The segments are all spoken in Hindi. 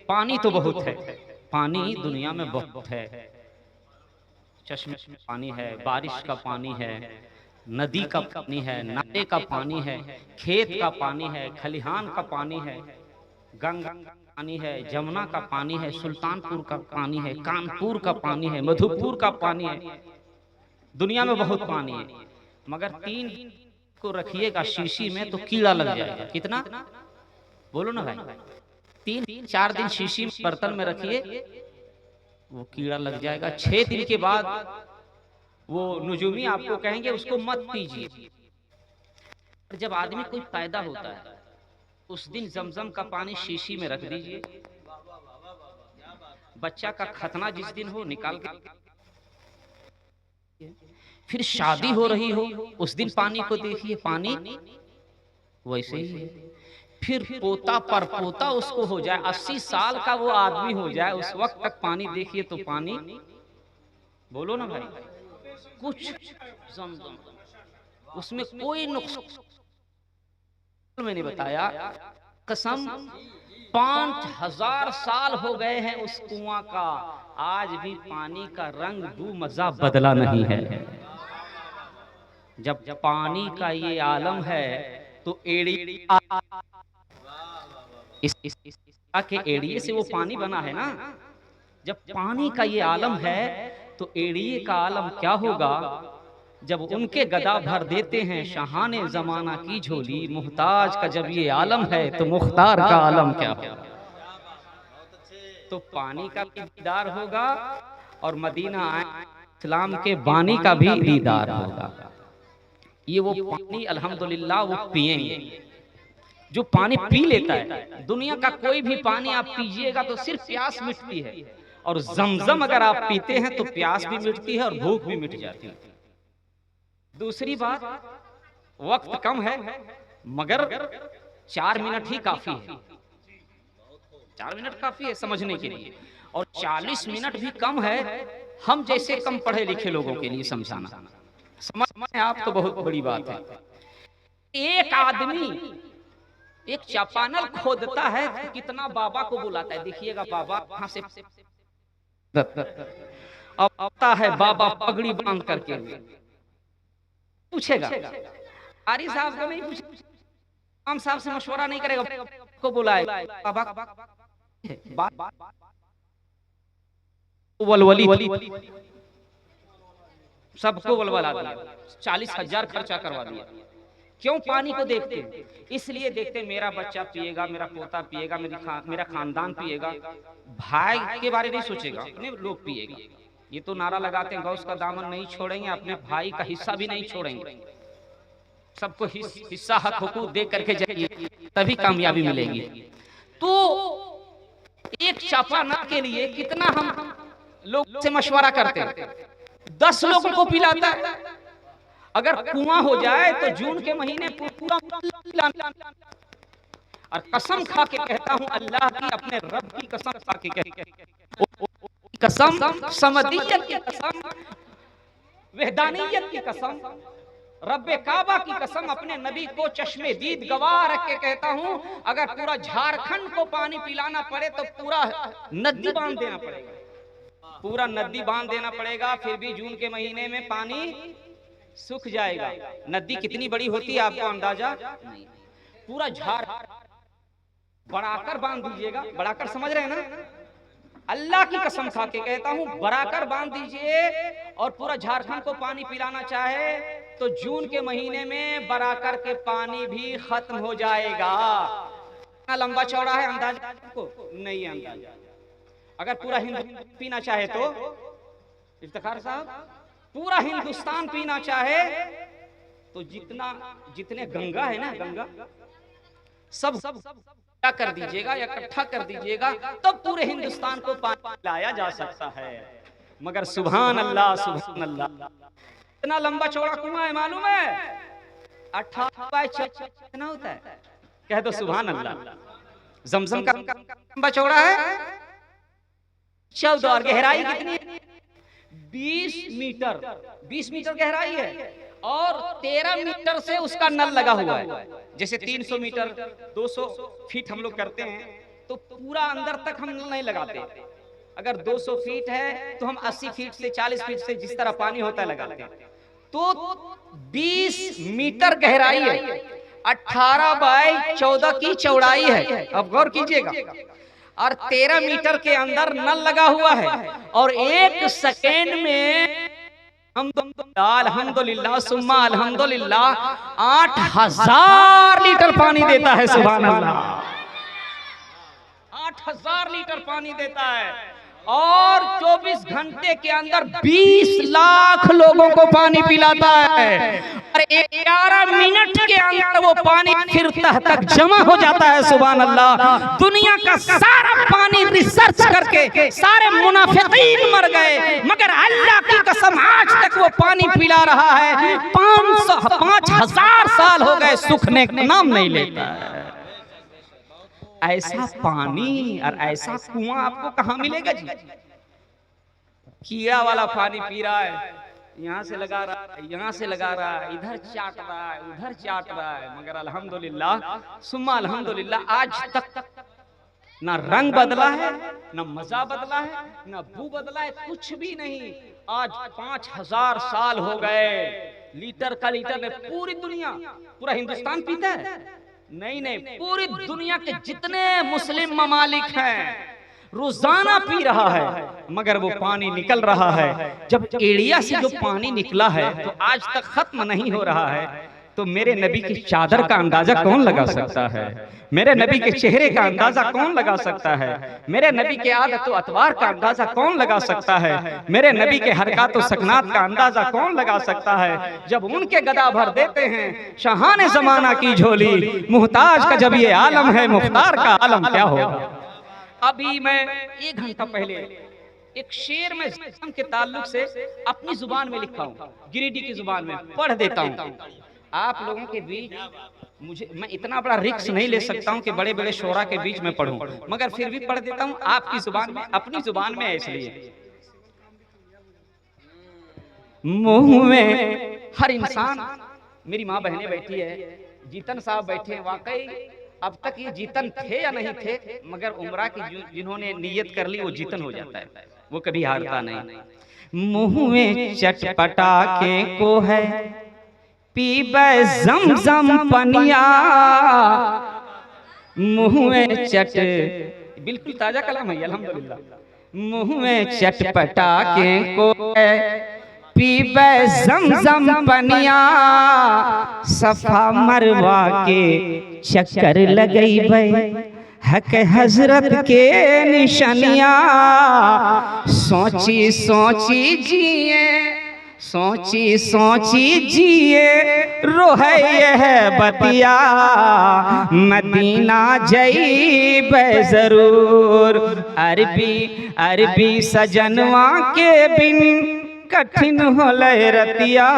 पानी तो बहुत है, पानी दुनिया में बहुत है। चश्मे में पानी है, बारिश का पानी है, नदी का पानी है, नाले का पानी है, खेत का पानी है, खलिहान का पानी है, गंगा का पानी है, जमुना का पानी है, सुल्तानपुर का पानी है, कानपुर का पानी है, मधुपुर का पानी है। दुनिया में बहुत पानी है, मगर 3 को रखिएगा शीशी में तो कीड़ा लग जाएगा। कितना बोलो ना भाई? 3-4 दिन शीशी में बर्तन में रखिए, वो कीड़ा लग जाएगा। 6 दिन के बाद वो नुजूमी आपको कहेंगे उसको मत पीजिए। जब आदमी कोई पैदा होता है उस दिन जमजम का पानी शीशी में रख दीजिए। बच्चा का खतना जिस दिन हो निकाल के, फिर शादी हो रही हो उस दिन पानी को देखिए, पानी वैसे ही है। फिर पोता पर पोता उसको हो जाए, 80 साल का वो आदमी हो जाए, उस वक्त तक पानी देखिए तो पानी, बोलो ना भाई, कुछ जमजम उसमें कोई नुकसान मैंने बताया। कसम 5000 साल हो गए हैं उस कुआं का, आज भी पानी का रंग बू मजा बदला नहीं है। जब पानी का ये आलम है तो एड़िया, इस के एड़िए से वो पानी बना है ना। जब पानी का ये आलम है तो एड़िए का आलम क्या होगा? जब उनके गदा भर देते हैं शाहाने जमाना की झोली, मुहताज का जब ये आलम है तो मुख्तार का आलम क्या होगा? तो पानी का भी दीदार होगा और मदीना इस्लाम के बानी का भी दीदार होगा। ये वो पानी अल्हम्दुलिल्लाह वो पिएंगे जो पानी पी लेता है। दुनिया का कोई भी पानी आप पीजिएगा तो सिर्फ प्यास मिटती है, और जमजम अगर आप पीते हैं तो प्यास भी मिटती है और भूख भी मिट जाती है। दूसरी बात, वक्त कम है मगर 4 मिनट ही काफी है, 4 मिनट काफी है समझने के लिए, और 40 मिनट भी कम है हम जैसे कम पढ़े लिखे लोगों के लिए समझाना। समझ में आप तो बहुत बड़ी बात है। एक आदमी एक चापानल खोदता है तो कितना बाबा को बुलाता है, देखिएगा बाबा कहां से अब आता है, बाबा पगड़ी बांध करके पूछेगा। आरी साहब को नहीं पूछेगा, इमाम साहब से मशवरा नहीं करेगा, को बुलाएगा बाबा वलवली सबको वलवला दिया, 40,000 खर्चा करवा दिया। क्यों? पानी को देखते हैं, इसलिए देखते मेरा बच्चा पिएगा, मेरा पोता पिएगा, मेरा खानदान पिएगा, भाई के बारे नहीं सोचेगा, अपने लोग पिएगा। ये तो नारा लगाते हैं गौस का दामन नहीं छोड़ेंगे, अपने भाई का हिस्सा भी नहीं छोड़ेंगे। सबको हिस्सा हक हुकूक दे करके जाइए, तभी कामयाबी मिलेगी। तो एक चापानल के लिए कितना हम लोग से मशवरा करते हैं, 10 लोगों को पिलाता है। अगर कुआं हो जाए तो जून के महीने पूरा पिलाना। और कसम खा के कहता हूं, अल्लाह की, अपने रब की कसम खा के कसम, समदियत की कसम, वहदानियत की कसम, रब्बे काबा की कसम, अपने नबी को चश्मे दीद गवाह रख के कहता हूं, अगर पूरा झारखंड को पानी पिलाना पड़े तो पूरा नदी बांध देना पड़ेगा, पूरा नदी बांध देना पड़ेगा, फिर भी जून के महीने में पानी सूख जाएगा। नदी कितनी बड़ी होती है आपको अंदाजा नहीं। पूरा झार बढ़ाकर बांध दीजिएगा, बढ़ाकर समझ रहे हैं ना? अल्लाह की कसम खा के कहता हूं, बढ़ाकर बांध दीजिए और पूरा झारखंड को पानी पिलाना चाहे तो जून के महीने में बढ़ाकर के पानी भी खत्म हो जाएगा। कितना लंबा चौड़ा है अंदाजा को नहीं है अंदाजा। अगर पूरा हिंदुस्तान पीना चाहे तो इफ्तिखार साहब, पूरा हिंदुस्तान पीना चाहे तो जितने गंगा है ना, गंगा सब क्या कर दीजिएगा, या इकट्ठा कर दीजिएगा, तब पूरे हिंदुस्तान को पानी लाया जा सकता है। मगर सुभान अल्लाह, सुभान अल्लाह, इतना लंबा चौड़ा कुआं है मालूम है? 18 बाय 6 कितना होता है? कह दो सुभान अल्लाह। जमजम का लंबा चौड़ा है 14, और गहराई कितनी है? 20 मीटर, 20 मीटर गहराई है, और 13 मीटर से उसका नल लगा हुआ है। जैसे 300 मीटर 200 फीट हम लोग करते हैं तो पूरा अंदर तक हम नहीं लगाते। अगर 200 फीट है तो हम 80 फीट से 40 फीट से जिस तरह पानी होता है लगाते हैं। तो 20 मीटर गहराई है, 18 बाय 14 की चौड़ाई है, अब गौर कीजिएगा, और 13 मीटर के अंदर नल लगा हुआ है, और 1 सेकेंड में अल्हम्दुलिल्लाह सुम्मा अल्हम्दुलिल्लाह 8000 लीटर पानी देता है। सुभान अल्लाह, 8000 लीटर पानी देता है, और 24 घंटे के अंदर 20 लाख लोगों को पानी पिलाता है, और 11 मिनट के अंदर वो पानी फिर तह तक जमा हो जाता है। सुभान अल्लाह, दुनिया का सारा पानी रिसर्च करके सारे मुनाफिकीन मर गए, मगर अल्लाह की कसम आज तक वो पानी पिला रहा है। 5000 साल हो गए, सूखने का नाम नहीं लेता है। ऐसा पानी और ऐसा कुआं आपको कहां मिलेगा जी? कीड़ा वाला पानी पी रहा है, यहाँ से लगा रहा है, यहाँ से लगा रहा है, इधर चाट रहा है, उधर चाट रहा है, मगर अल्हम्दुलिल्लाह सुम्मा अल्हम्दुलिल्लाह आज तक ना रंग बदला है, ना मजा बदला है, ना बू बदला है, कुछ भी नहीं। आज 5000 साल हो गए, लीटर का लीटर में पूरी दुनिया, पूरा हिंदुस्तान पीता है? नहीं, पूरी दुनिया के जितने मुस्लिम ममालिक हैं रोजाना पी रहा है, मगर वो पानी निकल रहा है। जब एड़िया से जो पानी निकला है तो आज तक खत्म नहीं हो रहा है। तो मेरे नबी की चादर का अंदाजा कौन लगा सकता है? मेरे नबी के चेहरे का अंदाजा कौन लगा सकता है? मेरे नबी के आदत अतवार का अंदाजा कौन लगा सकता है? मेरे नबी के हरकत सकनात का अंदाजा कौन लगा सकता है? जब उनके गदा भर देते हैं शाहाने जमाना की झोली, मुहताज का जब ये आलम है, मुख्तार का आलम क्या होगा? अभी मैं 1 घंटा पहले एक शेर में जिस्म के ताल्लुक से अपनी जुबान में लिखा हूँ, गिरिडीह की जुबान में पढ़ देता हूँ आप लोगों के बीच। मैं इतना बड़ा रिस्क नहीं ले सकता हूँ कि बड़े बड़े शोरा के बीच में पढ़ूं, मगर फिर भी पढ़ देता हूँ आपकी जुबान में, अपनी जुबान में। इसलिए मुंह में हर इंसान, मेरी माँ बहनें बैठी है, जीतन साहब बैठे हैं, वाकई अब तक ये जीतन थे या नहीं थे, मगर उम्रा की जिन्होंने नियत कर ली वो जीतन हो जाता है, वो कभी हारता नहीं। मुंह में चटपटा के को है पीबे जमजम पनिया, मुंह में चट, बिल्कुल ताजा कलाम है अल्हम्दुलिल्लाह। मुंह में चटपटा के को है पीबे जमजम पनिया, सफा मरवा के चक्कर लगई बे हक हजरत के निशानिया, सोची सोची जिए, सोची सोची जिए रोहे है बतिया, मदीना जईबे जरूर, अरबी अरबी सजनवा के बिन कठिन होले रतिया,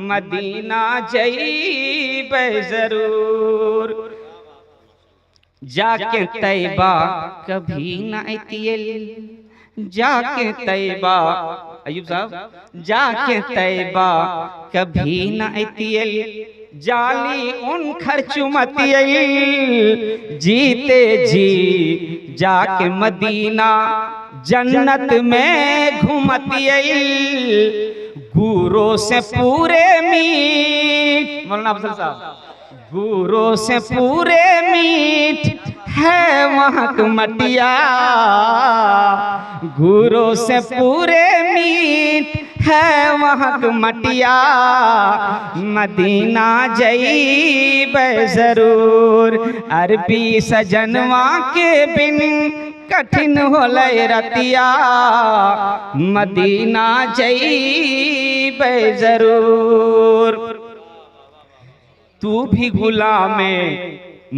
मदीना जईबे जरूर। जाके तैबा कभी न अतियल, जाके तैबा, अयूब साहब, जाके तैबा कभी न अतियल, जाली उन खर्चुमतियल, जीते जी जाके मदीना जन्नत में घुमतियल, गुरों से पूरे मीठ, मौलाना अफजल साहब, गुरों से पूरे मीठ है महक मटिया, गुरों से पूरे मीठ है महक मटिया, मदीना जईबे जरूर, अरबी सजनवा के बिन कठिन होले रतिया, मदीना जईबे जरूर। तू भी गुलामे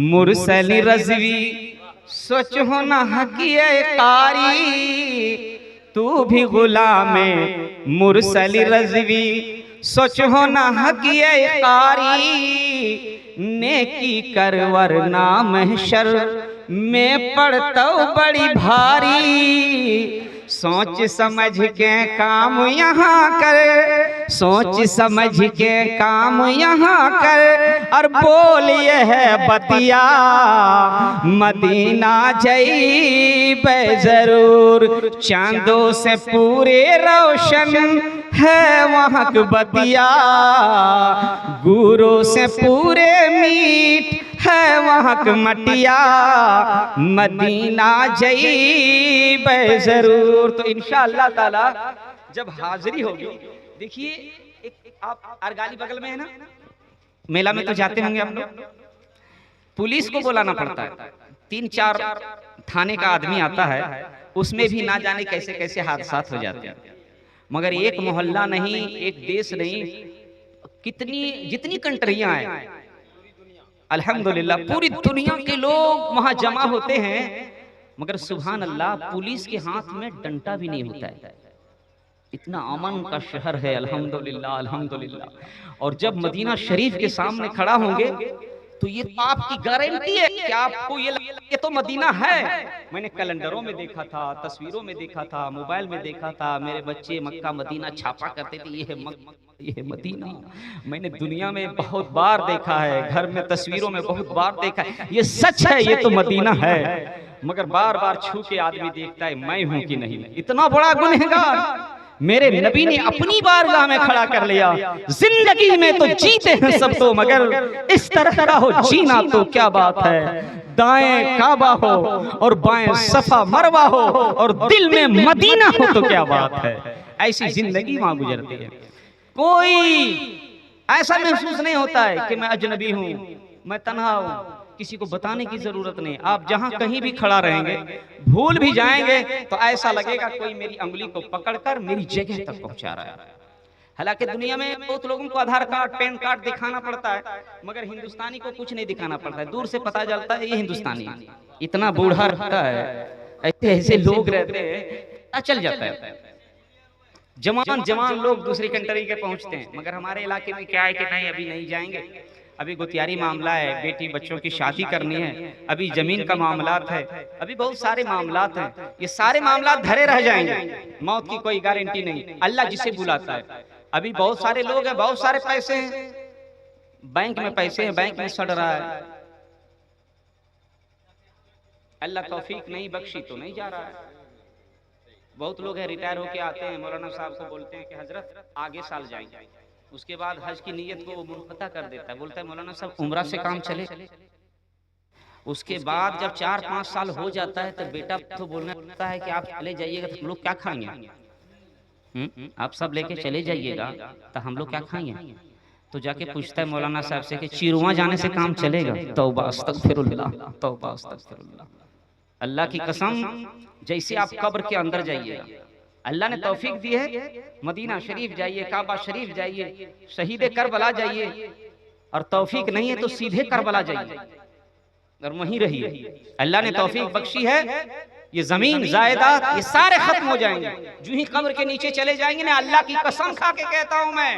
मुरसली रज़वी, सोच हो न हकिए कारी, तू भी गुलामे मुरसली रज़वी, सोच हो न हकिए कारी, नेकी कर वरना महशर में पड़तो बड़ी भारी, सोच समझ के काम यहाँ कर, सोच समझ के काम यहाँ कर, और बोलिए है बतिया मदीना जईबे जरूर। चांदों से पूरे रोशन है वहाँ की बतिया, गुरों से पूरे मीठ है वहाँ की मटिया, मदीना जईबे जरूर। तो इंशाअल्लाह ताला जब हाजिरी होगी, देखिए एक आप अरगाली बगल में है ना, मेला में तो जाते होंगे हम लोग, पुलिस को बुलाना पड़ता है, 3-4 थाने का आदमी आता है, उसमें भी ना जाने कैसे कैसे हादसा हो जाते हैं। मगर एक मोहल्ला नहीं, एक देश नहीं, कितनी जितनी कंट्रियां हैं, अल्हम्दुलिल्लाह पूरी दुनिया के लोग वहां जमा होते हैं, मगर सुभान अल्लाह पुलिस के हाथ में डंडा भी नहीं होता है। इतना अमन का शहर है, अल्हम्दुलिल्लाह अल्हम्दुलिल्लाह। और जब मदीना शरीफ के सामने खड़ा होंगे तो ये आपकी गारंटी है कि आपको ये तो मदीना है। मैंने कैलेंडरों में देखा था, तस्वीरों में देखा था, मोबाइल में देखा था, मेरे बच्चे मक्का मदीना छापा करते थे, ये है मदीना। मैंने दुनिया में बहुत बार देखा है, घर में तस्वीरों में बहुत बार देखा है, ये सच है, ये तो मदीना है। मगर बार बार छू के आदमी देखता है मैं हूं कि नहीं। इतना बड़ा गुनहगार मेरे नबी ने अपनी बारगाह में खड़ा कर लिया। जिंदगी में तो जीते हैं सब तो, मगर इस तरह का हो जीना तो क्या बात है। दाएं काबा हो और बाएं सफा मरवा हो और दिल में मदीना हो तो क्या बात है। ऐसी जिंदगी वहां गुजरती है। कोई ऐसा महसूस नहीं होता है कि मैं अजनबी हूं, मैं तन्हा हूं, किसी को बताने की जरूरत नहीं। आप जहां कहीं भी खड़ा रहेंगे, भूल भी जाएंगे तो ऐसा लगेगा कोई मेरी अंगुली को पकड़कर मेरी जगह तक पहुंचा रहा है। हालांकि दुनिया में बहुत लोगों को आधार कार्ड, पैन कार्ड दिखाना पड़ता है, मगर हिंदुस्तानी को कुछ नहीं दिखाना पड़ता है। दूर से पता चलता है ये हिंदुस्तानी है। इतना बूढ़ा रहता है, ऐसे ऐसे लोग रहते हैं, चल जाता है। जवान लोग दूसरी कंट्री के पहुंचते हैं, मगर हमारे इलाके में क्या है कि नहीं, अभी नहीं जाएंगे, अभी गुतियारी मामला है, बेटी बच्चों की शादी करनी है, अभी जमीन का मामलात है, अभी बहुत सारे मामलात हैं। ये सारे मामलात धरे रह जाएंगे, मौत की कोई गारंटी नहीं, अल्लाह जिसे बुलाता है। अभी बहुत सारे लोग हैं, बहुत सारे पैसे हैं, बैंक में पैसे हैं, बैंक में सड़ रहा है, अल्लाह तौफीक नहीं बख्शी तो नहीं जा रहा है। बहुत लोग हैं रिटायर होके आते हैं, मौलाना साहब को बोलते हैं कि हजरत आगे साल जाएंगे, उसके बाद हज की नीयत को वो मुनक़ता कर देता है, बोलता है मौलाना साहब उम्रा से काम चले। उसके बाद जब 4-5 साल हो जाता है तो बेटा तो बोलने लगता है कि आप चले जाइएगा तो हम लोग क्या खाएंगे, आप सब लेके चले जाइएगा तो हम लोग क्या खाएंगे। तो जाके पूछता है मौलाना साहब से कि चिरुआ जाने से काम चलेगा। तौबा अस्तगफिरुल्लाह, तौबा अस्तगफिरुल्लाह। अल्लाह की कसम, जैसे आप कब्र के अंदर जाइएगा, अल्लाह ने तौफीक दी है, मदीना शरीफ जाइए, काबा शरीफ जाइए, शहीद करबला जाइए, और तौफीक नहीं है तो सीधे करबला जाइए और वहीं रहिए। अल्लाह ने तौफीक बख्शी है, ये जमीन जायदाद ये सारे खत्म हो जाएंगे जो ही कब्र के नीचे चले जाएंगे ना। अल्लाह की कसम खा के कहता हूं मैं,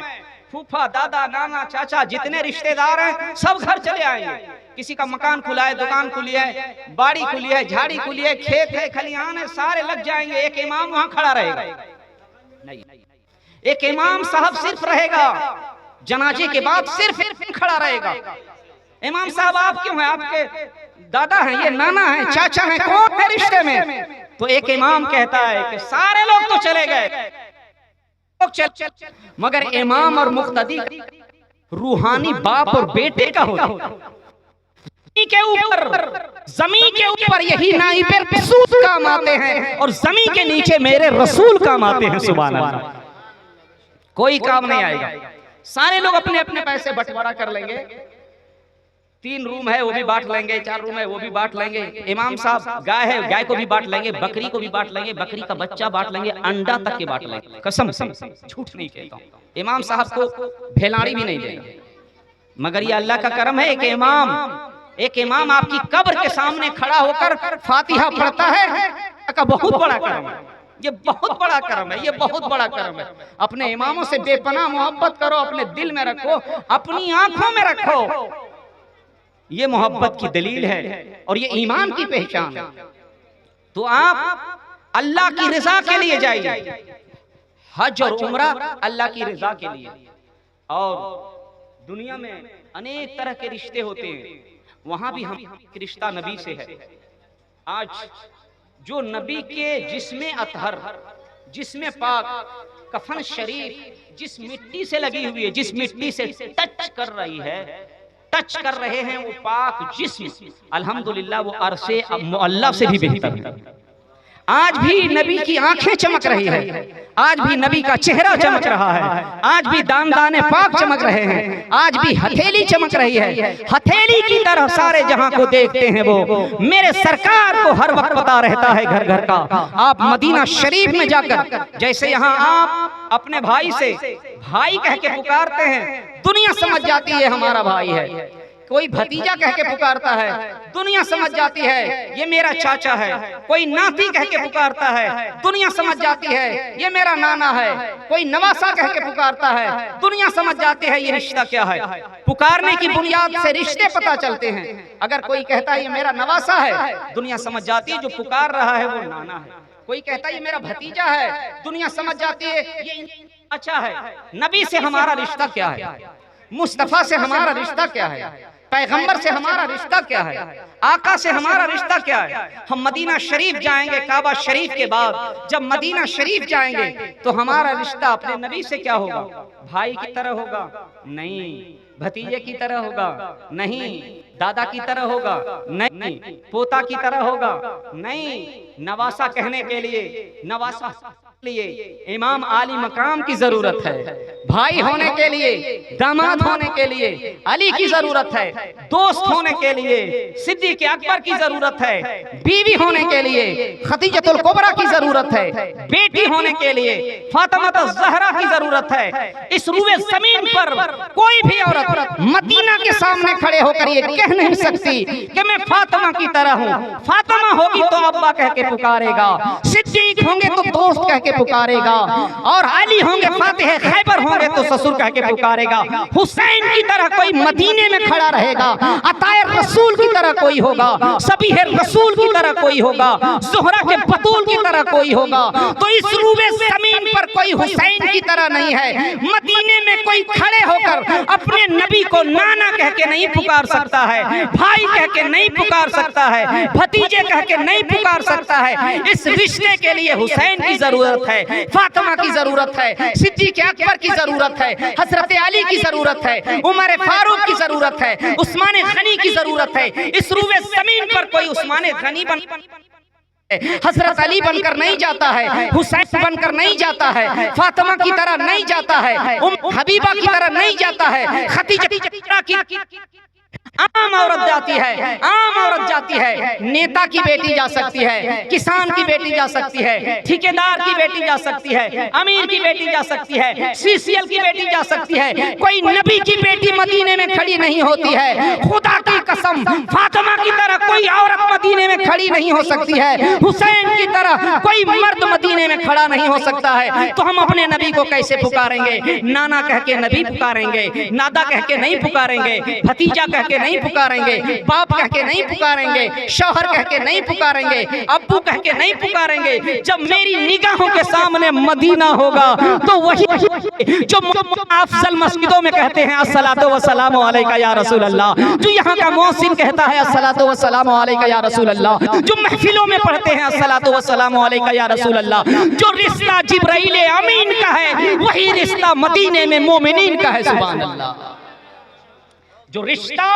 फूफा, दादा, नाना, चाचा, जितने रिश्तेदार हैं सब घर चले आएंगे। किसी का मकान खुला है, दुकान खुली है, बाड़ी खुली है, झाड़ी खुली है, खेत है, खलिहान है, सारे लग जाएंगे। एक इमाम वहां खड़ा रहेगा नहीं, एक इमाम साहब सिर्फ रहेगा, जनाजे के बाद सिर्फ खड़ा रहेगा। इमाम साहब आप क्यों हैं, आपके दादा हैं, ये नाना है, चाचा है, कौन है रिश्ते में? तो एक इमाम कहता है कि सारे लोग तो चले गए, मगर इमाम और मुक्तदी रूहानी बाप और बेटे का होता है। के ऊपर, जमीन के ऊपर यही नाइबे रसूल काम आते हैं और जमीन के नीचे मेरे रसूल काम आते हैं। सुभान अल्लाह। कोई काम नहीं आएगा, सारे लोग अपने अपने पैसे बंटवारा कर लेंगे। 3 रूम है वो भी बांट लेंगे, 4 रूम है वो भी बांट लेंगे। इमाम साहब गाय है, गाय को भी बांट लेंगे, बकरी को भी बांट लेंगे, बकरी का बच्चा बांट लेंगे, अंडा तक के बांट लेंगे। कसम से झूठ नहीं कहता हूं, इमाम साहब को भेलाड़ी भी नहीं देंगे। मगर ये अल्लाह का करम है, एक इमाम आपकी कब्र के सामने खड़ा होकर फातिहा पढ़ता है, का बहुत बड़ा करम है। ये बहुत बड़ा करम है, ये बहुत बड़ा करम है। अपने इमामों से बेपनाह मोहब्बत करो, अपने दिल में रखो, अपनी आंखों में रखो। ये मोहब्बत की दलील है और ये ईमान की पहचान है। तो आप अल्लाह की रजा के लिए जाइए। हज और उम्रा अल्लाह की रजा के लिए। और दुनिया में अनेक तरह के रिश्ते होते हैं, वहां भी हम रिश्ता नबी से है। आज जो नबी के जिस्मे अतहर, जिस्मे पाक, कफन शरीफ जिस मिट्टी से लगी हुई है, जिस मिट्टी से टच कर रही है, टच कर रहे हैं वो पाक जिस्म, अल्हम्दुलिल्लाह वो अरशे मुअल्ला से भी बेहतर है। आज भी नबी की आंखें चमक रही है, आज भी नबी का चेहरा चमक रहा है, आज भी दान दाने पाक चमक रहे हैं, आज भी हथेली चमक रही है। हथेली की तरह सारे जहां को देखते हैं वो मेरे सरकार को हर वक्त पता रहता है घर घर का। आप मदीना शरीफ में जाकर, जैसे यहाँ आप अपने भाई से भाई कह के पुकारते हैं, दुनिया समझ जाती है हमारा भाई है। कोई भतीजा कह के पुकारता है, दुनिया समझ जाती है ये मेरा चाचा है। कोई नाती कह के पुकारता है, दुनिया समझ जाती है ये मेरा नाना है। कोई नवासा कह के पुकारता है, दुनिया समझ जाती है ये रिश्ता क्या है। पुकारने की बुनियाद से रिश्ते पता चलते हैं। अगर कोई कहता है ये मेरा नवासा है, दुनिया समझ जाती है जो पुकार रहा है वो नाना है। कोई कहता है ये मेरा भतीजा है, दुनिया समझ जाती है ये अच्छा है। नबी से हमारा रिश्ता क्या है, मुस्तफा से हमारा रिश्ता क्या है, पैगंबर से हमारा रिश्ता क्या है, आका से हमारा रिश्ता क्या है। हम मदीना शरीफ जाएंगे, काबा शरीफ के बाद जब मदीना शरीफ जाएंगे तो हमारा रिश्ता अपने नबी से क्या होगा? भाई की तरह होगा? नहीं। भतीजे की तरह होगा? नहीं। दादा की तरह होगा? नहीं। पोता की तरह होगा? नहीं। नवासा कहने के लिए, नवासा लिए इमाम आली मकाम की जरूरत है। भाई होने के लिए, दामाद होने के लिए अली की जरूरत है। दोस्त होने के लिए सिद्दीक अकबर की जरूरत है। बीवी होने के लिए खदीजतुल कुबरा की जरूरत है। बेटी होने के लिए फातिमा ज़हरा की जरूरत है। इस रूए जमीन पर कोई भी औरत मदीना के सामने खड़े होकर ये कह नहीं सकती कि मैं फातिमा की तरह हूँ। फातिमा होगी तो अब्बा कह के पुकारेगा, सिद्दीक होंगे तो दोस्त कह के पुकारेगा, और अली होंगे फातिह खैबर होंगे तो ससुर कह के पुकारेगा। हुसैन की तरह कोई मदीने में खड़ा रहेगा, अताए रसूल की तरह कोई होगा, सबीह रसूल की तरह कोई होगा, ज़ुहरा के बतूल की तरह कोई होगा। तो इस रूबे ज़मीन पर कोई हुसैन की तरह नहीं है। मदीने में कोई खड़े होकर अपने नबी को नाना कह के नहीं पुकार सकता है, भाई कह के नहीं पुकार सकता है, भतीजे कह के नहीं पुकार सकता है। इस रिश्ते के लिए हुसैन की जरूरत है, फातिमा की जरूरत है, सिद्दीक अकबर की जरूरत है, हजरत अली की जरूरत है, उमर फारूक की जरूरत है, उस्मान गनी की जरूरत है। इस रूए जमीन पर कोई उस्मान गनी हजरत अली बनकर नहीं जाता है, हुसैन बनकर नहीं जाता है, फातिमा की तरह नहीं जाता है, हबीबा की तरह नहीं जाता है, खदीजा की आम औरत जाती है, आम औरत जाती है। नेता की बेटी जा सकती है, किसान की बेटी जा सकती है, ठेकेदार की बेटी जा सकती है, अमीर की बेटी जा सकती है, सीसीएल की बेटी जा सकती है। कोई नबी की बेटी मदीने में खड़ी नहीं होती है। खुदा की कसम, फातिमा की तरह कोई औरत मदीने में खड़ी नहीं हो सकती है। हुसैन की तरह कोई मर्द मदीने में खड़ा नहीं हो सकता है। तो हम अपने नबी को कैसे पुकारेंगे? नाना कह के नबी पुकारेंगे, नादा कह के नहीं पुकारेंगे, भतीजा कह के नहीं पुकारेंगे, बाप कह के नहीं पुकारेंगे, शौहर कह के नहीं पुकारेंगे, अब्बू कह के नहीं पुकारेंगे। जब मेरी निगाहों के सामने मदीना होगा तो वही जो अफजल मस्जिदों में कहते हैं अस्सलातु वस्सलामु अलैका या रसूल अल्लाह, जो यहाँ का मौसिन कहता है अस्सलातु वस्सलामु अलैका या रसूल अल्लाह, जो महफिलों में पढ़ते हैं अस्सलातु वस्सलामु अलैका या रसूल अल्लाह, जो रिश्ता जिब्राइल अमीन का है वही रिश्ता मदीने में मोमिनीन का है। सुभान अल्लाह। जो रिश्ता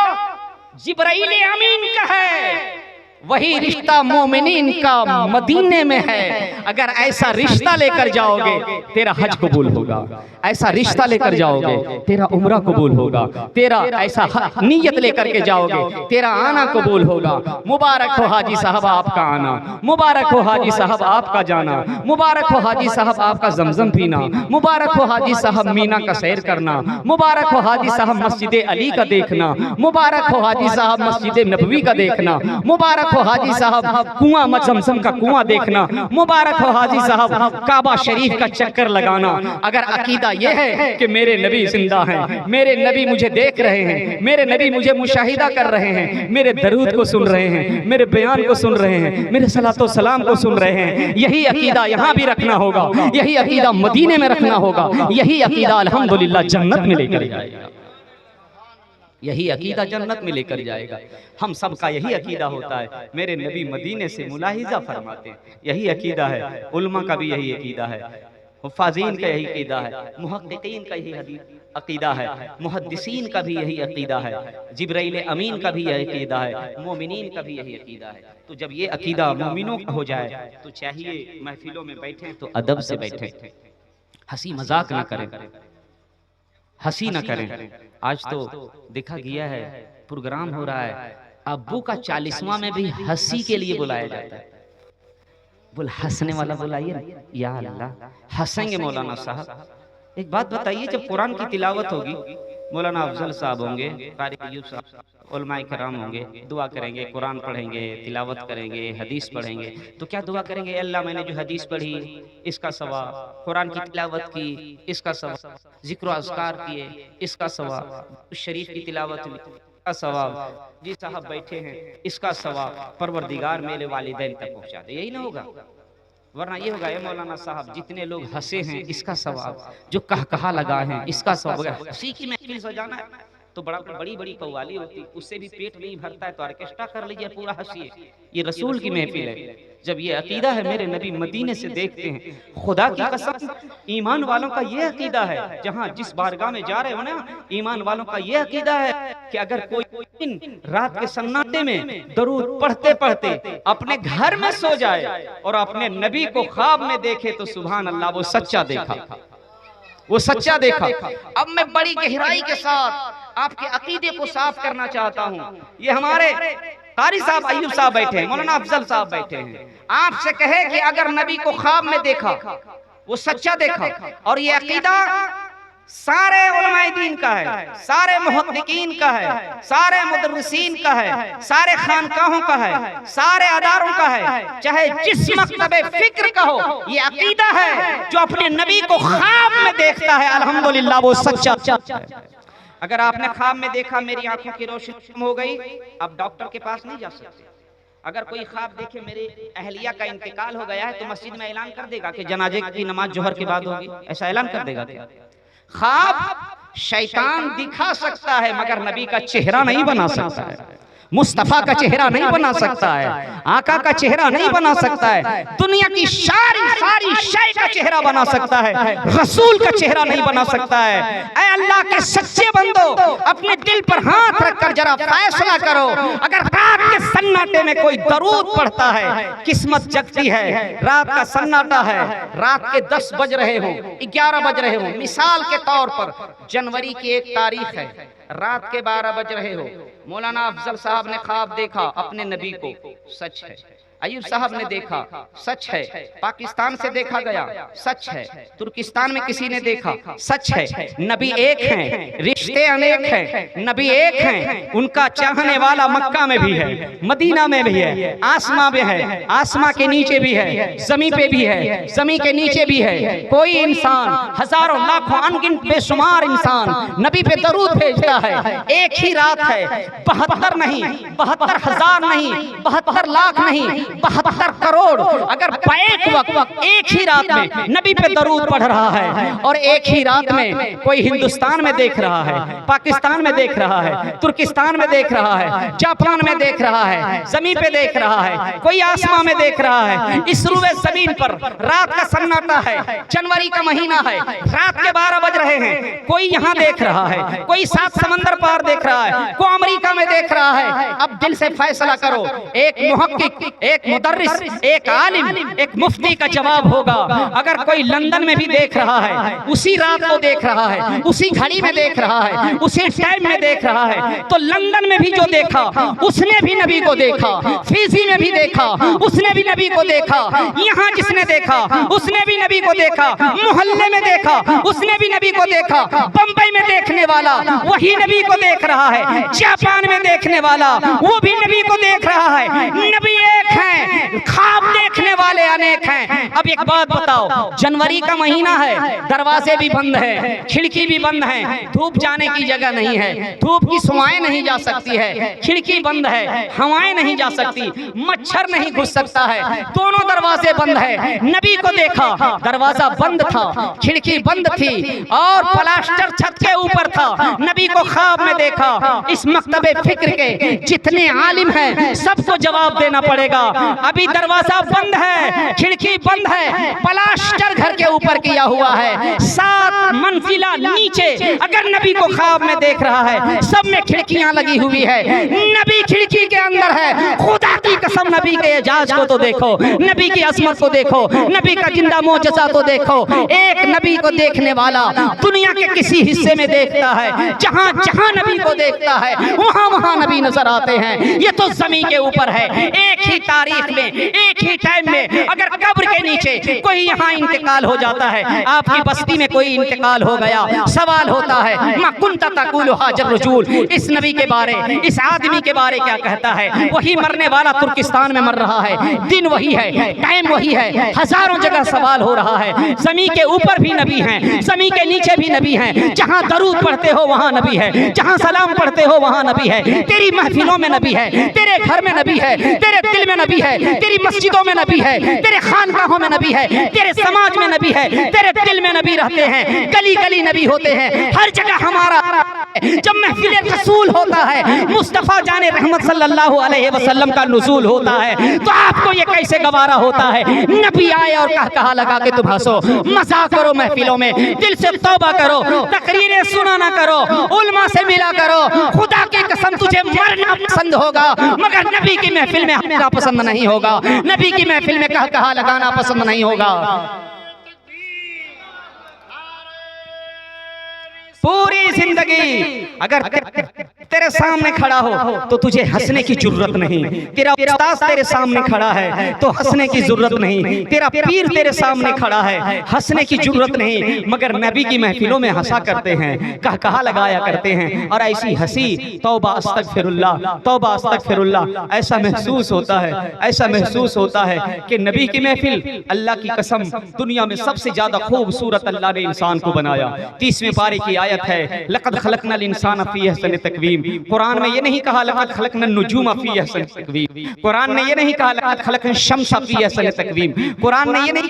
जिब्राइल अमीन का है वही रिश्ता मोमिनीन का मदीने में है। अगर ऐसा रिश्ता लेकर जाओगे तेरा हज कबूल होगा, ऐसा रिश्ता लेकर जाओगे तेरा उम्रा कबूल होगा, तेरा ऐसा नीयत लेकर के जाओगे तेरा आना कबूल होगा। मुबारक हो हाजी साहब आपका आना, मुबारक हो हाजी साहब आपका जाना, मुबारक हो हाजी साहब आपका जमजम पीना, मुबारक हो हाजी साहब मीना का सैर करना, मुबारक हो हाजी साहब मस्जिद अली का देखना, मुबारक हो हाजी साहब मस्जिद नबवी का देखना, मुबारक मुबारक हो हाजी साहब कुआं जमजम का कुआं देखना, मुबारक हो हाजी साहब काबा शरीफ का चक्कर लगाना। अगर अकीदा ये है कि मेरे नबी जिंदा हैं, मेरे नबी मुझे देख रहे हैं, मेरे नबी मुझे मुशाहिदा कर रहे हैं, मेरे दरूद को सुन रहे हैं, मेरे बयान को सुन रहे हैं, मेरे सलातो सलाम को सुन रहे हैं, यही अकीदा यहाँ भी रखना होगा, यही अकीदा मदीने में रखना होगा, यही अकीदा अल्हम्दुलिल्लाह जन्नत में लेकर जाएगा, यही अकीदा जन्नत में लेकर जाएगा। हम सब का यही अकीदा होता है। मेरे नबी मदीने से मुलाहिजा फरमाते हैं, यही अकीदा है। उलमा का भी यही अकीदा है, हुफ़ाज़ीन का यही अकीदा है, मुहक्किकीन का यही अकीदा है, मुहद्दिसीन का भी यही अकीदा है, जिब्राइल अमीन का भी यही अकीदा है, मोमिनीन का भी यही अकीदा है। तो जब ये अकीदा मोमिनों का हो जाए तो चाहिए महफिलों में बैठें तो अदब से बैठें, हंसी मजाक ना करें, हंसी ना करें। आज तो देखा गया है प्रोग्राम हो रहा है, अब्बू का 40वां में भी हंसी के लिए बुलाया जाता है। बोल हंसने वाला बुलाइए ना, या अल्लाह हंसेंगे मौलाना साहब। एक बात बताइए, जब कुरान की तिलावत होगी, मौलाना अफजल साहब होंगे, कारी अय्यूब साहब, उलमाए किराम होंगे, दुआ करेंगे, कुरान पढ़ेंगे, तिलावत करेंगे, हदीस पढ़ेंगे, तो क्या दुआ करेंगे? अल्लाह मैंने जो हदीस पढ़ी इसका सवाब, कुरान की तिलावत की इसका सवाब, जिक्र अज़कार किए इसका सवाब, शरीफ की तिलावत का सवाब, जी साहब बैठे हैं इसका सवाब, परवरदिगार मेरे वालिदैन तक पहुँचा दे, यही ना होगा? वरना ये होगा, मौलाना साहब जितने लोग हंसे हैं इसका सवाब, जो कहा लगा है इसका सवाब। हंसी की महफिल सजाना है तो बड़ी बड़ी कव्वाली होती, उससे भी पेट नहीं भरता है तो ऑर्केस्ट्रा कर लीजिए, पूरा हंसिए। ये रसूल की महफिल है। जब ये अकीदा है, मेरे नबी मदीने से देखते हैं, खुदा की कसम ईमान वालों का ये अकीदा है, जहाँ जिस बारगाह में जा रहे हो ना, ईमान वालों का ये अकीदा है कि अगर कोई दिन रात के सन्नाटे में दरूद पढ़ते पढ़ते अपने घर में सो जाए और अपने नबी को ख्वाब में देखे तो सुभान अल्लाह, वो सच्चा देखा, वो सच्चा देखा। अब मैं बड़ी गहराई के साथ आपके अकीदे को साफ करना चाहता हूँ। ये हमारे कारी साहब अय्यूब साहब बैठे हैं, मौलाना अफजल साहब बैठे हैं, आपसे कहे कि अगर नबी को ख्वाब में देखा, वो सच्चा देखा, और ये अकीदा सारे उलमाए दीन का है, सारे मुहक्किकीन का है, सारे मुदर्रिसीन का है, सारे खानकाहों का है, सारे अदारों का है, चाहे जिस मकतबे फिक्र का हो, ये अकीदा है जो अपने नबी को ख्वाब में देखता है, अल्हम्दुलिल्लाह वो सच्चा है। अगर आपने ख्वाब में देखा मेरी आंखों की रोशनी कम हो गई, अब डॉक्टर के पास नहीं जा सकते। अगर कोई ख्वाब देखे मेरे अहलिया का इंतकाल हो गया है तो मस्जिद में ऐलान कर देगा कि जनाजे की नमाज जोहर के बाद होगी, ऐसा ऐलान कर देगा क्या? ख्वाब शैतान दिखा सकता है मगर नबी का चेहरा नहीं बना सकता है, मुस्तफा का चेहरा नहीं बना सकता है, आका का चेहरा नहीं बना सकता है, दुनिया की सारी शय का चेहरा बना सकता है, रसूल का चेहरा नहीं बना सकता है। ऐ अल्लाह के सच्चे बंदो, अपने दिल पर हाथ रखकर जरा फैसला करो, अगर रात के सन्नाटे में कोई दरूद पढ़ता है, किस्मत जगती है, रात का सन्नाटा है, रात के 10 बज रहे हो, 11 बज रहे हो, मिसाल के तौर पर जनवरी की 1 तारीख है, रात के 12 बज रहे हो, मौलाना अफजल साहब ने ख्वाब देखा अपने नबी को, सच है, अय्यूब साहब ने देखा, सच है, पाकिस्तान से देखा गया, सच है, तुर्किस्तान में किसी ने देखा, सच है, नबी एक हैं, रिश्ते अनेक हैं, नबी एक हैं, उनका चाहने वाला मक्का में भी है, मदीना में भी है, आसमां में है, आसमां के नीचे भी है, जमी पे भी है, जमी के नीचे भी है, कोई इंसान, हजारों लाखों अनगिनत बेशुमार इंसान नबी पे दरूद भेजता है। एक ही रात है, 72 नहीं, 72,000 नहीं, 72 लाख नहीं, 72 करोड़ अगर एक वक्त एक ही रात में नबी पे दरूद पढ़ रहा है, और एक ही रात में कोई हिंदुस्तान में देख रहा है, पाकिस्तान में देख रहा है, तुर्किस्तान में देख रहा है, जापान में देख रहा है, जमीन पे देख रहा है, कोई आसमां में देख रहा है, इस रुए जमीन पर रात का सन्नाटा है, जनवरी का महीना है, रात के 12 बज रहे हैं, कोई यहाँ देख रहा है, कोई 7 समंदर पार देख रहा है, कोई अमेरिका में देख रहा है। अब दिल से फैसला करो, एक मुहक्किक, एक मुदर्रिस, एक आलिम, एक मुफ्ती मुफ्ती का जवाब होगा, अगर कोई लंदन में भी देख रहा है, उसी रात को देख रहा है, उसी घड़ी में देख रहा है, उसी टाइम में देख रहा है, तो लंदन में भी जो देखा उसने भी नबी को देखा, फिजी में भी देखा उसने भी नबी को देखा, यहाँ जिसने देखा उसने भी नबी को देखा, मोहल्ले में देखा उसने भी नबी को देखा, बंबई में देखने वाला वही नबी को देख रहा है, जापान में देखने वाला वो भी नबी को देख रहा है। नबी एक है, ख्वाब देखने वाले अनेक हैं। अब एक बात बताओ, जनवरी का महीना है, दरवाजे भी बंद है, खिड़की भी बंद है, धूप जाने की जगह नहीं है, धूप की सुआएं नहीं जा सकती है, खिड़की बंद है, हवाएं नहीं जा सकती, मच्छर नहीं घुस सकता है, दोनों दरवाजे बंद है। नबी को देखा, दरवाजा बंद था, खिड़की बंद थी और प्लास्टर छत के ऊपर था। नबी को ख्वाब में देखा। इस मकतबे फिक्र के जितने आलिम हैं सबको जवाब देना पड़ेगा। अभी दरवाजा बंद है, खिड़की बंद है, प्लास्टर घर के ऊपर किया हुआ है, 7 मंजिला नीचे अगर नबी को ख्वाब में देख रहा है, सब में खिड़कियां लगी हुई है, नबी खिड़की के अंदर है। खुदा की कसम, नबी के एजाज को तो देखो, नबी की असमत को देखो, नबी का जिंदा मोजज़ा तो देखो। एक नबी को देखने वाला दुनिया के किसी हिस्से में देखता है, जहां जहां नबी को देखता है वहां वहां नबी नजर आते हैं। ये तो जमीन के ऊपर है। एक ही तारीख में, एक ही टाइम में अगर कब्र के नीचे कोई यहाँ इंतकाल हो जाता है, आपकी बस्ती में कोई इंतकाल हो गया, सवाल होता है मा कुंता तक़ूलु हाजर रजूल, इस नबी के बारे, इस आदमी के बारे क्या कहता है? वही मरने वाला तुर्किस्तान में मर रहा है, दिन वही है, टाइम वही है, हजारों जगह सवाल हो रहा है। जमी के ऊपर भी नबी हैं, जमी के नीचे भी नबी हैं, जहां दरूद पढ़ते हो वहां नबी है, जहां सलाम पढ़ते हो वहां नबी है, तेरी महफिलों में नबी है, तेरे घर में नबी है, तेरे दिल में नबी है, तेरी मस्जिदों में नबी है, तेरे खानकाहों में नबी है, तेरे समाज में नबी है, तेरे दिल में नबी रहते हैं, गली गली नबी होते हैं, हर जगह हमारा। जब महफिल रसूल होता है, मुस्तफा जाने रहमत सल्लल्लाहु अलैहि वसल्लम का नुज़ूल होता है, तो आपको ये कैसे गवारा होता है? नबी आए और कहा लगा के तुम हंसो, मजाक करो महफिलों में, दिल से तौबा करो, तकरीरें सुना ना करो, उलमा से मिला करो। खुदा की कसम तुझे मरना पसंद होगा, मगर नबी की महफिल में हंसना पसंद नहीं होगा, नबी की महफिल में कहा लगाना पसंद नहीं होगा। पूरी जिंदगी अगर तेरे सामने खड़ा हो तो तुझे हंसने की जरूरत नहीं, तेरा उस्ताद तेरे सामने खड़ा है तो हंसने की जरूरत नहीं, तेरा पीर तेरे सामने खड़ा है हंसने की जरूरत नहीं, मगर नबी की महफिलों में हंसा करते हैं, कहा लगाया करते हैं। और ऐसी हंसी तौबा अस्तगफिरुल्लाह, तौबा अस्तगफिरुल्लाह, ऐसा महसूस होता है, ऐसा महसूस होता है कि नबी की महफिल, अल्लाह की कसम, दुनिया में सबसे ज्यादा खूबसूरत अल्लाह ने इंसान को बनाया। 30वें पारे की आयत है, लक़द खलक़नल इंसान फ़ी अहसनि तक़वीम। कुरान में ये नहीं कहा लक़द खलक़नन नुजूम फ़ी अहसनि तक़वीम, कुरान ने ये नहीं कहा लक़द खलक़न शम्स फ़ी अहसनि तक़वीम, कुरान ने ये नहीं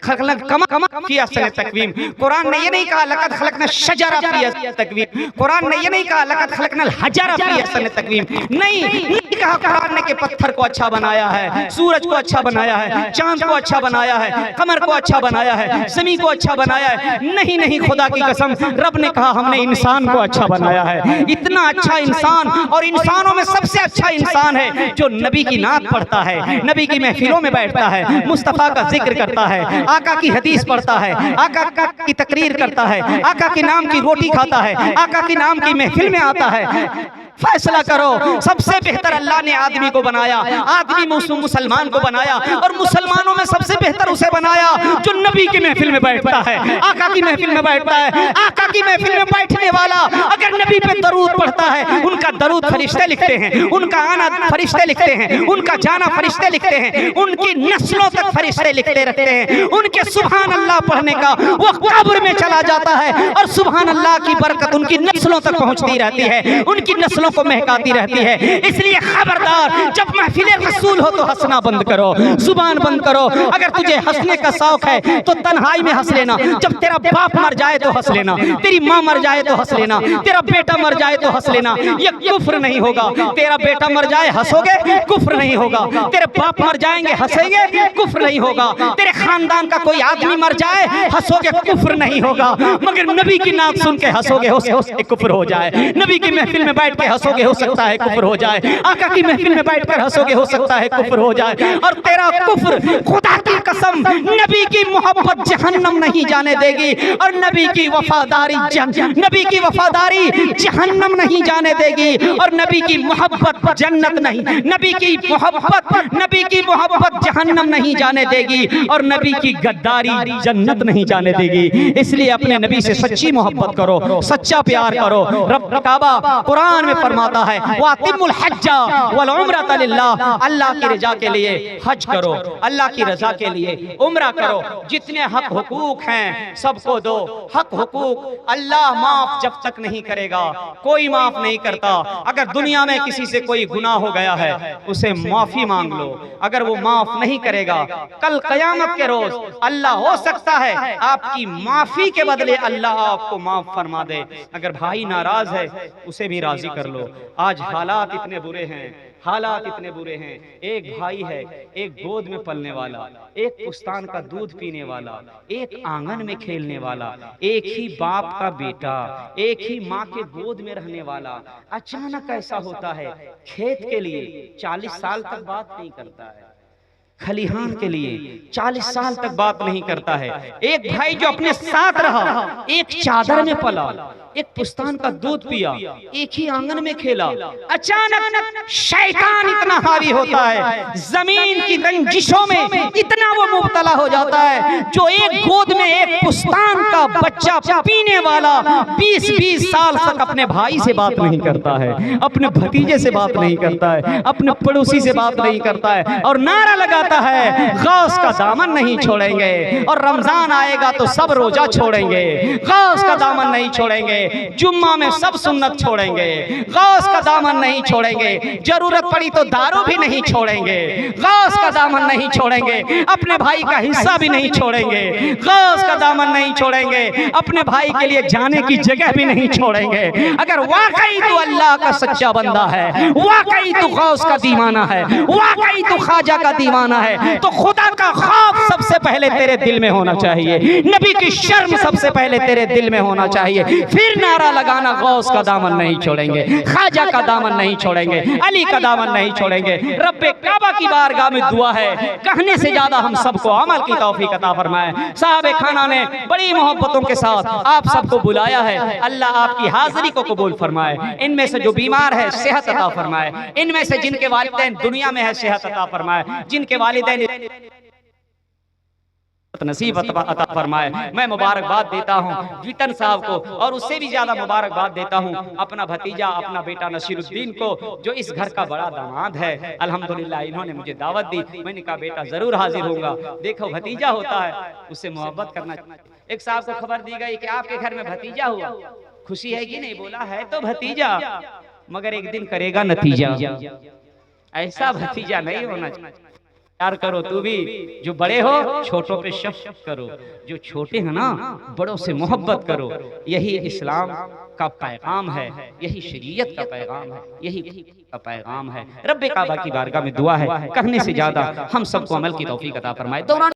खलक़ कमर फ़ी अहसनि तक़वीम, कुरान ने ये नहीं कहा लक़द खलक़ना शजरा फ़ी अहसनि तक़वीम, कुरान ने ये नहीं कहा लक़द खलक़नल हजरा फ़ी अहसनि तक़वीम। नहीं कहा कुरान ने कि पत्थर को अच्छा बनाया है, सूरज को अच्छा बनाया है, चांद को अच्छा बनाया है, कमर को अच्छा बनाया है, ज़मीन को अच्छा बनाया है। नहीं, खुदा की कसम, रब ने कहा हमने इंसान को अच्छा बनाया है। इतना अच्छा इंसान, और इंसानों में सबसे अच्छा इंसान है जो नबी की नात पढ़ता है, नबी की महफिलों में बैठता है, मुस्तफ़ा का जिक्र करता है, आका की हदीस पढ़ता है, आका की तकरीर करता है, आका के नाम की रोटी खाता है, आका के नाम की महफिल में आता है। फैसला करो, सबसे बेहतर अल्लाह ने आदमी को बनाया, आदमी मुसलमान को बनाया, और मुसलमानों में सबसे बेहतर उसे बनाया जो नबी की महफिल में बैठता है, आका की महफिल में बैठता है। आका की महफिल में बैठने वाला अगर नबी पे दरूद पढ़ता है, उनका दरूद फरिश्ते लिखते हैं, उनका आना फरिश्ते लिखते हैं, उनका जाना फरिश्ते लिखते हैं, उनकी नस्लों तक फरिश्ते लिखते रहते हैं। उनके सुभान अल्लाह पढ़ने का वो कब्र में चला जाता है, और सुभान अल्लाह की बरकत उनकी नस्लों तक पहुंचती रहती है, उनकी नस्लों को महकाती रहती है। इसलिए खबरदार, जब महफिल रसूल हो तो हंसना बंद करो, जुबान बंद करो। अगर तुझे हंसने का शौक है तो तन्हाई में हंस लेना, जब तेरा बाप मर जाए तो हंस लेना, तेरी माँ मर जाए तो हंस लेना, तेरा बेटा मर जाए तो हंस लेना। ये कुफ्र नहीं होगा। तेरा बेटा मर जाए हंसोगे, कुफ्र नहीं होगा। तेरे बाप मर जाएंगे हंसेंगे, कुफ्र नहीं होगा। तेरे खानदान का कोई आदमी मर जाए हंसोगे, कुफ्र नहीं होगा। मगर नबी की नात सुन के हंसोगे, उससे कुफ्र हो जाए। नबी की महफिल में बैठ के हंसोगे हो सकता है कुफ्र हो जाए, आका की महफिल में बैठकर हंसोगे हो सकता है कुफ्र हो जाए, और तेरा कुफ्र खुदा की कसम नबी की मोहब्बत जहन्नम नहीं जाने देगी, और नबी की वफादारी जहन्नम नहीं जाने देगी, और नबी की मोहब्बत जन्नत नहीं, नबी की मोहब्बत जहन्नम नहीं जाने देगी, और नबी की गद्दारी जन्नत नहीं जाने देगी। इसलिए अपने नबी से सच्ची मोहब्बत करो, सच्चा प्यार करो। रब काबा कुरान में फरमाता है वातिमुल हज्जा वल उम्रता लिल्लाह, अल्लाह की रजा के लिए हज करो, अल्लाह की रजा के लिए उम्रा करो। जितने हक हुकूक हैं सबको दो। हक हुकूक अल्लाह माफ जब तक नहीं करेगा कोई माफ नहीं करता। अगर दुनिया में किसी से कोई गुनाह हो गया है उसे माफी मांग लो, अगर वो माफ नहीं करेगा कल कयामत के रोज अल्लाह हो सकता है आपकी माफी के बदले अल्लाह आपको माफ फरमा दे। अगर भाई नाराज है उसे भी राजी कर लो। आज हालात इतने बुरे हैं, हालात इतने बुरे हैं। एक भाई है, एक गोद में पलने वाला, एक पुस्तान का दूध पीने वाला, एक आंगन में खेलने वाला, एक ही बाप का बेटा, एक ही माँ के गोद में रहने वाला, अचानक ऐसा होता है खेत के लिए 40 साल तक बात नहीं करता है, खलिहान के लिए 40 साल तक बात नहीं करता है। एक भाई जो अपने साथ रहा, एक चादर में पला, एक पुस्तान का दूध पिया, एक ही आंगन में खेला, अचानक शैतान इतना हावी होता है, जमीन की रंजिशों में इतना वो मुब्तला हो जाता है, जो एक गोद में एक पुस्तान का बच्चा पीने वाला 20-20 साल तक अपने भाई से बात नहीं करता है, अपने भतीजे से बात नहीं करता है, अपने पड़ोसी से बात नहीं करता है, और नारा लगाता है गौस का दामन नहीं छोड़ेंगे, और रमजान आएगा तो सब रोजा छोड़ेंगे, गौस का दामन नहीं छोड़ेंगे, जुम्मा में सब सुन्नत छोड़ेंगे, गौस का दामन नहीं छोड़ेंगे, जरूरत पड़ी तो दारू भी नहीं छोड़ेंगे, गौस का दामन नहीं छोड़ेंगे, अपने भाई का हिस्सा भी नहीं छोड़ेंगे, गौस का दामन नहीं छोड़ेंगे, अपने भाई के लिए जाने की जगह भी नहीं छोड़ेंगे। अगर वाकई तू अल्लाह का सच्चा बंदा है, वाकई तू गौस का दीवाना है, वाकई तू ख्वाजा का दीवाना है, तो खुदा का खौफ सबसे पहले तेरे दिल में होना चाहिए, नबी की शर्म सबसे पहले तेरे दिल में होना चाहिए। फिर नारा लगाना गौस का दामन नहीं छोड़ेंगे, ख्वाजा का दामन नहीं छोड़ेंगे, अली का दामन नहीं छोड़ेंगे। रब्बे काबा की बारगाह में दुआ है, कहने से ज्यादा हम सबको अमल की तौफीक अता फरमाए। साहब खाना ने बड़ी मोहब्बतों के साथ आप सबको बुलाया है, अल्लाह आपकी हाजिरी को कबूल फरमाए। इनमें से जो बीमार है सेहत अता फरमाए, इनमें से जिनके वालिदैन दुनिया में है सेहत अता फरमाए, जिनके वालिदैन नसीब अता फरमाए। मैं मुबारकबाद देता हूँ वितन साहब को, और उससे भी ज्यादा मुबारकबाद देता हूँ अपना भतीजा, अपना बेटा नसीरुद्दीन को, जो इस घर का बड़ा दामाद है। अल्हम्दुलिल्लाह इन्होंने मुझे दावत दी, मैंने कहा बेटा जरूर हाजिर होऊंगा। देखो भतीजा होता है उससे मोहब्बत करना। एक साहब को खबर दी गई कि आपके घर में भतीजा हुआ, खुशी है कि नहीं? बोला है तो भतीजा, मगर एक दिन करेगा नतीजा। ऐसा भतीजा नहीं होना चाहिए। प्यार करो तू भी, जो बड़े हो छोटों पे शफ़क़त करो, जो छोटे हैं ना बड़ों से मोहब्बत करो। यही इस्लाम का पैगाम है, यही शरीयत का पैगाम है, यही का पैगाम है। रब्बे काबा की बारगाह में दुआ है, कहने से ज्यादा हम सबको अमल की तौफीक अता फरमाए।